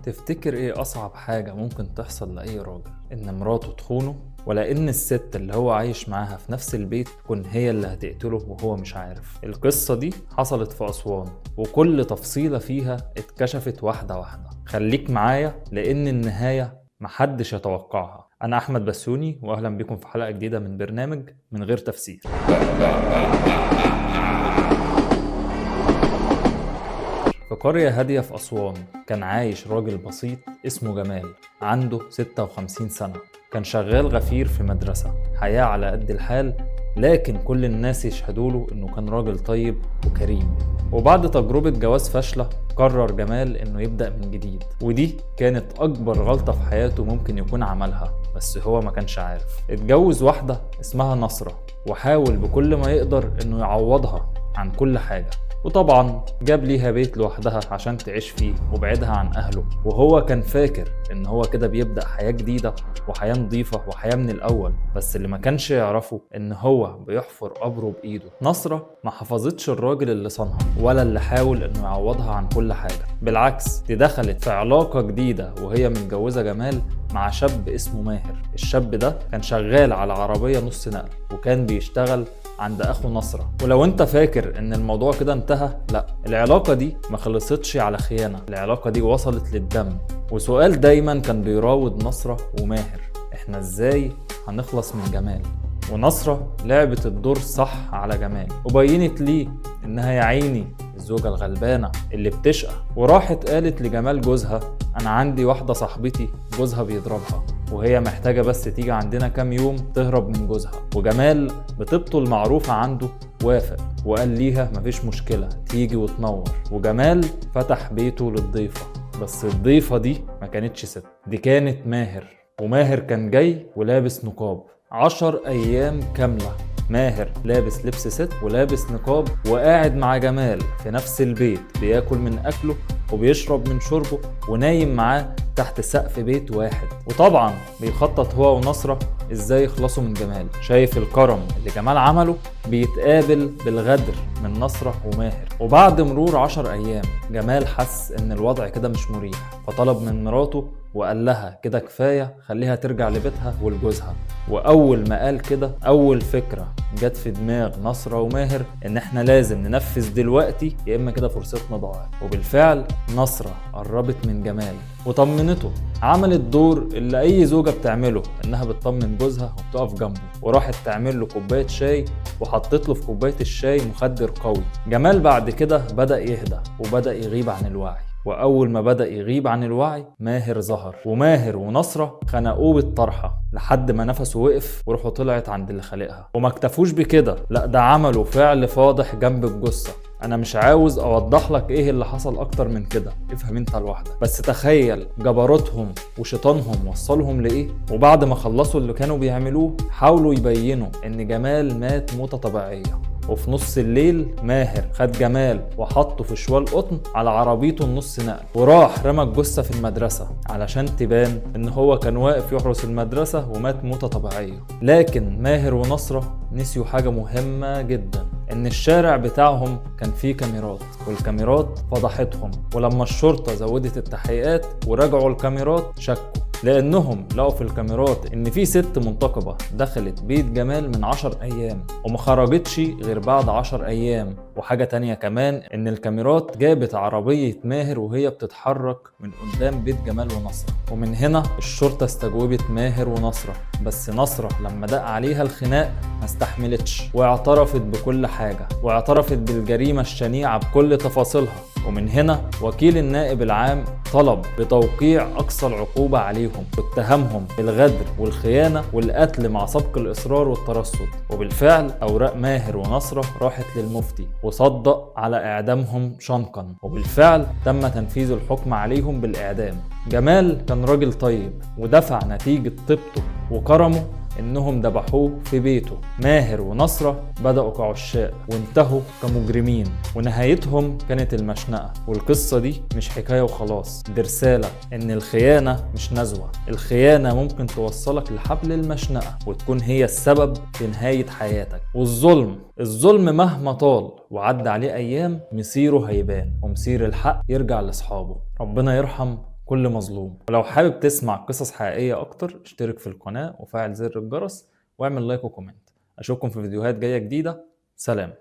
تفتكر ايه اصعب حاجة ممكن تحصل لأي راجل؟ ان مراته تخونه، ولا ان الست اللي هو عايش معاها في نفس البيت تكون هي اللي هتقتله وهو مش عارف؟ القصة دي حصلت في أسوان، وكل تفصيلة فيها اتكشفت واحدة واحدة. خليك معايا لان النهاية محدش يتوقعها. انا احمد بسيوني، واهلا بكم في حلقة جديدة من برنامج من غير تفسير. في قرية هادية في أسوان كان عايش راجل بسيط اسمه جمال، عنده 56 سنة. كان شغال غفير في مدرسة، حياة على قد الحال، لكن كل الناس يشهدوله إنه كان راجل طيب وكريم. وبعد تجربة جواز فاشلة قرر جمال إنه يبدأ من جديد، ودي كانت أكبر غلطة في حياته ممكن يكون عملها، بس هو ما كانش عارف. اتجوز واحدة اسمها نصرة، وحاول بكل ما يقدر إنه يعوضها عن كل حاجة. وطبعا جاب ليها بيت لوحدها عشان تعيش فيه وبعدها عن أهله، وهو كان فاكر إن هو كده بيبدأ حياة جديدة وحياة نظيفة وحياة من الأول. بس اللي ما كانش يعرفه إن هو بيحفر قبره بإيده. نصرة ما حفظتش الراجل اللي صنها، ولا اللي حاول إنه يعوضها عن كل حاجة. بالعكس، دي دخلت في علاقة جديدة وهي متجوزة جمال مع شاب اسمه ماهر. الشاب ده كان شغال على عربية نص نقل، وكان بيشتغل عند اخو نصرة. ولو انت فاكر ان الموضوع كده انتهى، لا، العلاقة دي ما خلصتش على خيانة، العلاقة دي وصلت للدم. وسؤال دايما كان بيراود نصرة وماهر: احنا ازاي هنخلص من جمال؟ ونصرة لعبت الدور صح على جمال، وبينت ليه انها يا عيني الزوجة الغلبانة اللي بتشقى، وراحت قالت لجمال جوزها: انا عندي واحدة صاحبتي جوزها بيضربها، وهي محتاجة بس تيجي عندنا كام يوم تهرب من جوزها. وجمال بطيبته المعروفة عنده وافق، وقال ليها مفيش مشكلة تيجي وتنور. وجمال فتح بيته للضيفة، بس الضيفة دي ما كانتش ست، دي كانت ماهر. وماهر كان جاي ولابس نقاب 10 أيام كاملة. ماهر لابس لبس ست ولابس نقاب، وقاعد مع جمال في نفس البيت، بياكل من أكله وبيشرب من شربه، ونايم معاه تحت سقف بيت واحد. وطبعا بيخطط هو ونصرة ازاي يخلصوا من جمال. شايف الكرم اللي جمال عمله؟ بيتقابل بالغدر من نصرة وماهر. وبعد مرور 10 أيام جمال حس ان الوضع كده مش مريح، فطلب من مراته وقال لها كده كفاية، خليها ترجع لبيتها ولجوزها. وأول ما قال كده، أول فكرة جت في دماغ نصرة وماهر إن إحنا لازم ننفذ دلوقتي، يا إما كده فرصتنا ضاعت. وبالفعل نصرة قربت من جمال وطمنته، عملت دور اللي أي زوجة بتعمله، إنها بتطمن جوزها وبتقف جنبه، وراحت تعمل له كوباية شاي، وحطت له في كوباية الشاي مخدر قوي. جمال بعد كده بدأ يهدى وبدأ يغيب عن الوعي. وأول ما بدأ يغيب عن الوعي ماهر ظهر، وماهر ونصرة خنقوه بالطرحة لحد ما نفسه وقف وروحه طلعت عند اللي خالقها. وما اكتفوش بكده، لا، ده عملوا فعل فاضح جنب الجثة. انا مش عاوز اوضح لك ايه اللي حصل اكتر من كده، افهم انت لوحدك. بس تخيل جبروتهم وشيطانهم وصلهم لايه. وبعد ما خلصوا اللي كانوا بيعملوه، حاولوا يبينوا ان جمال مات موتة طبيعية. وفي نص الليل ماهر خد جمال وحطه في شوال قطن على عربيته النص نقل، وراح رمى الجثة في المدرسة علشان تبان ان هو كان واقف يحرس المدرسة ومات موتة طبيعية. لكن ماهر ونصرة نسيوا حاجة مهمة جدا، ان الشارع بتاعهم كان فيه كاميرات، والكاميرات فضحتهم. ولما الشرطة زودت التحقيقات وراجعوا الكاميرات، شكوا لانهم لقوا في الكاميرات ان في ست منتقبة دخلت بيت جمال من 10 ايام وما خرجتش غير بعد 10 ايام. وحاجة تانية كمان، ان الكاميرات جابت عربية ماهر وهي بتتحرك من قدام بيت جمال ونصرة. ومن هنا الشرطة استجوبت ماهر ونصرة، بس نصرة لما دق عليها الخناق ما استحملتش، واعترفت بكل حاجة، واعترفت بالجريمة الشنيعة بكل تفاصيلها. ومن هنا وكيل النائب العام طلب بتوقيع أقصى العقوبة عليهم، واتهمهم بالغدر والخيانة والقتل مع سبق الإصرار والترصد. وبالفعل أوراق ماهر ونصرة راحت للمفتي، وصدق على إعدامهم شنقا. وبالفعل تم تنفيذ الحكم عليهم بالإعدام. جمال كان راجل طيب، ودفع نتيجة طيبته وكرمه انهم ذبحوه في بيته. ماهر ونصرة بدأوا كعشاق وانتهوا كمجرمين، ونهايتهم كانت المشنقة. والقصة دي مش حكاية وخلاص، دي رسالة ان الخيانة مش نزوة، الخيانة ممكن توصلك لحبل المشنقة وتكون هي السبب في نهاية حياتك. والظلم مهما طال وعدى عليه ايام، مصيره هيبان، ومصير الحق يرجع لاصحابه. ربنا يرحم كل مظلوم. ولو حابب تسمع قصص حقيقية أكتر اشترك في القناة وفعل زر الجرس واعمل لايك وكومنت. أشوفكم في فيديوهات جاية جديدة. سلام.